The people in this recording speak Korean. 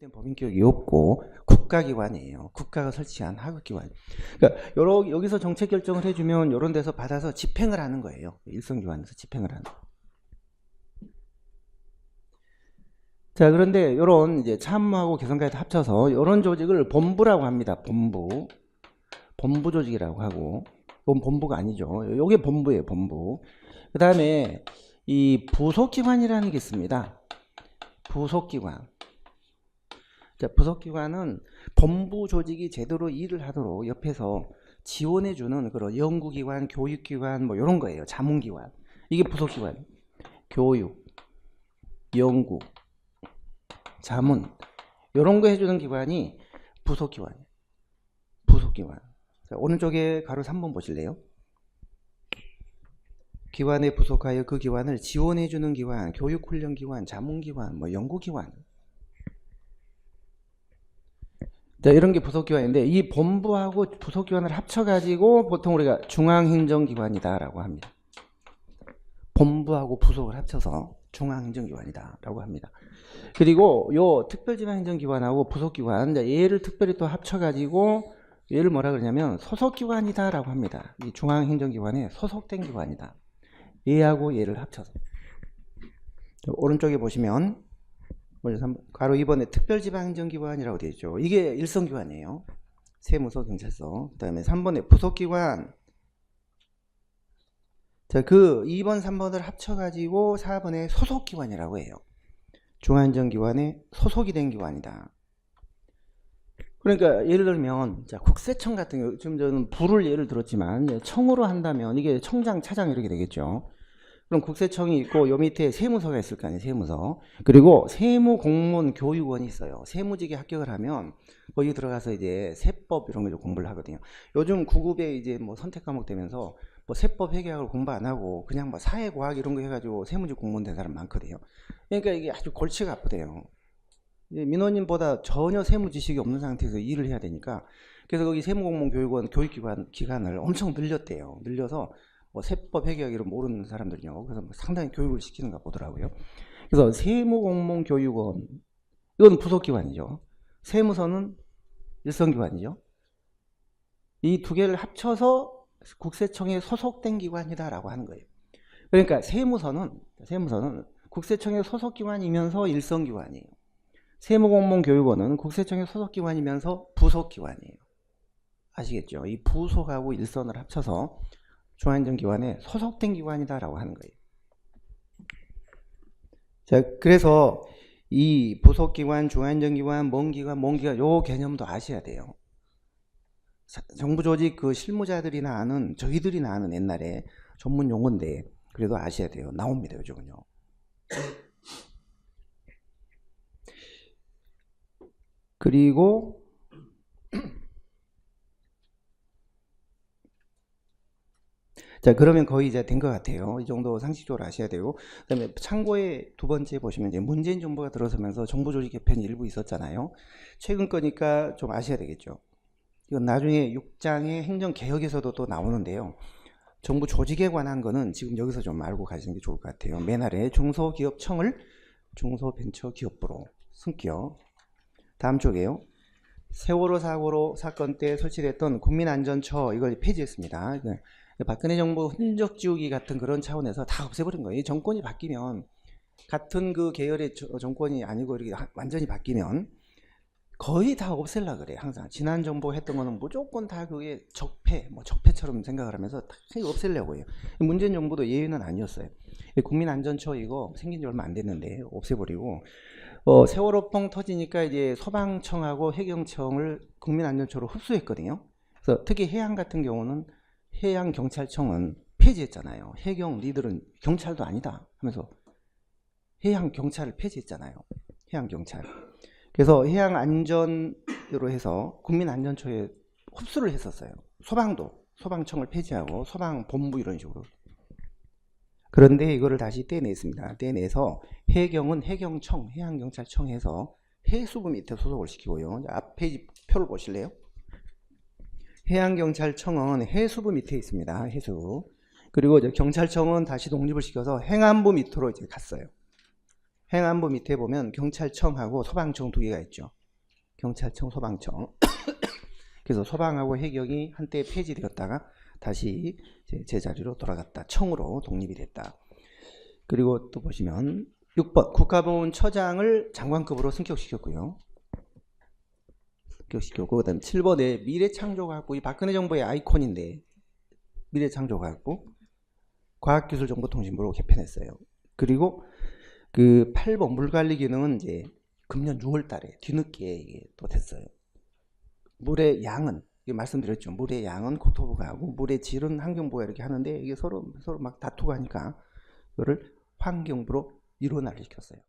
독립된 법인격이 없고 국가기관이에요. 국가가 설치한 하급기관. 그러니까 여기서 정책 결정을 해주면 이런 데서 받아서 집행을 하는 거예요. 일선기관에서 집행을 하는. 자, 그런데 이런 이제 참모하고 개성까지 합쳐서 이런 조직을 본부라고 합니다. 본부 조직이라고 하고, 이건 본부가 아니죠. 이게 본부예요. 본부. 그 다음에 이 부속기관이라는 게 있습니다. 부속기관. 자, 부속기관은 본부 조직이 제대로 일을 하도록 옆에서 지원해주는 그런 연구기관, 교육기관 뭐 이런 거예요. 자문기관. 이게 부속기관. 교육, 연구, 자문 이런 거 해주는 기관이 부속기관이에요. 부속기관. 자, 오른쪽에 가로 3번 보실래요? 기관에 부속하여 그 기관을 지원해주는 기관, 교육훈련기관, 자문기관, 뭐 연구기관. 자, 이런 게 부속기관인데 이 본부하고 부속기관을 합쳐가지고 보통 우리가 중앙행정기관이다라고 합니다. 본부하고 부속을 합쳐서 중앙행정기관이다라고 합니다. 그리고 요 특별지방행정기관하고 부속기관, 얘를 특별히 또 합쳐가지고 얘를 뭐라 그러냐면 소속기관이다라고 합니다. 이 중앙행정기관에 소속된 기관이다. 얘하고 얘를 합쳐서. 오른쪽에 보시면 가로 2번에 특별지방행정기관이라고 되어 있죠. 이게 일선기관이에요. 세무서, 경찰서. 그 다음에 3번에 부속기관. 자, 그 2번, 3번을 합쳐가지고 4번에 소속기관이라고 해요. 중앙행정기관에 소속이 된 기관이다. 그러니까 예를 들면 자, 국세청 같은 경우 지금 저는 부를 예를 들었지만 청으로 한다면 이게 청장, 차장 이렇게 되겠죠. 그럼 국세청이 있고 요 밑에 세무서가 있을 거 아니에요. 세무서. 그리고 세무공무원 교육원이 있어요. 세무직에 합격을 하면 거기 들어가서 이제 세법 이런 거 공부를 하거든요. 요즘 9급에 이제 뭐 선택 과목 되면서 뭐 세법 회계학을 공부 안 하고 그냥 뭐 사회과학 이런 거 해가지고 세무직 공무원 된 사람 많거든요. 그러니까 이게 아주 골치가 아프대요. 민원인보다 전혀 세무 지식이 없는 상태에서 일을 해야 되니까 그래서 거기 세무공무원 교육원 기간을 엄청 늘렸대요. 늘려서 뭐 세법 회계학 이런 모르는 사람들이요. 그래서 뭐 상당히 교육을 시키는가 보더라고요. 그래서 세무공무원 교육원 이건 부속기관이죠. 세무서는 일선기관이죠. 이 두 개를 합쳐서 국세청에 소속된 기관이다라고 하는 거예요. 그러니까 세무서는 국세청의 소속기관이면서 일선기관이에요. 세무공무원 교육원은 국세청의 소속기관이면서 부속기관이에요. 아시겠죠? 이 부속하고 일선을 합쳐서 중앙행정기관에 소속된 기관이다라고 하는 거예요. 자, 그래서 이 부속기관, 중앙행정기관, 먼기관 요 개념도 아셔야 돼요. 정부 조직 그 실무자들이나 아는 저희들이나 아는 옛날에 전문 용어인데 그래도 아셔야 돼요. 나옵니다, 요즘은요. 그리고 자, 그러면 거의 이제 된 것 같아요. 이 정도 상식적으로 아셔야 되고, 그 다음에 참고에 두 번째 보시면 이제 문재인 정부가 들어서면서 정부 조직 개편이 일부 있었잖아요. 최근 거니까 좀 아셔야 되겠죠. 이건 나중에 6장의 행정개혁에서도 또 나오는데요. 정부 조직에 관한 거는 지금 여기서 좀 알고 가시는 게 좋을 것 같아요. 맨 아래 중소기업청을 중소벤처기업부로 승격. 다음 쪽에요. 세월호 사건 때 설치됐던 국민안전처 이걸 폐지했습니다. 박근혜 정부 흔적 지우기 같은 그런 차원에서 다 없애버린 거예요. 정권이 바뀌면 같은 그 계열의 정권이 아니고 이렇게 완전히 바뀌면 거의 다 없앨라 그래요. 항상 지난 정부 했던 거는 무조건 다 그게 적폐처럼 생각을 하면서 다 없애려고 해요. 문재인 정부도 예외는 아니었어요. 국민안전처 이거 생긴 지 얼마 안 됐는데 없애버리고 세월호 뻥 터지니까 이제 소방청하고 해경청을 국민안전처로 흡수했거든요. 그래서 특히 해양 같은 경우는 해양경찰청은 폐지했잖아요. 해경 니들은 경찰도 아니다 하면서 해양경찰을 폐지했잖아요. 해양경찰. 그래서 해양안전으로 해서 국민안전처에 흡수를 했었어요. 소방청을 폐지하고 소방본부 이런 식으로. 그런데 이거를 다시 떼냈습니다. 떼내서 해경은 해경청, 해양경찰청 해서 해수부 밑에 소속을 시키고요. 앞 페이지 표를 보실래요? 해양경찰청은 해수부 밑에 있습니다. 해수. 그리고 이제 경찰청은 다시 독립을 시켜서 행안부 밑으로 이제 갔어요. 행안부 밑에 보면 경찰청하고 소방청 두 개가 있죠. 경찰청, 소방청. 그래서 소방하고 해경이 한때 폐지되었다가 다시 제자리로 돌아갔다. 청으로 독립이 됐다. 그리고 또 보시면 6번 국가보훈처장을 장관급으로 승격시켰고요. 승격시켰고 그다음 7번에 미래창조과학부, 이 박근혜 정부의 아이콘인데 미래창조과학부 과학기술정보통신부로 개편했어요. 그리고 그 8번 물관리 기능은 이제 금년 6월 달에 뒤늦게 이게 또 됐어요. 물의 양은 말씀드렸죠. 물의 양은 국토부가 하고 물의 질은 환경부가 이렇게 하는데 이게 서로 막 다투고 하니까 이거를 환경부로 일원화를 시켰어요.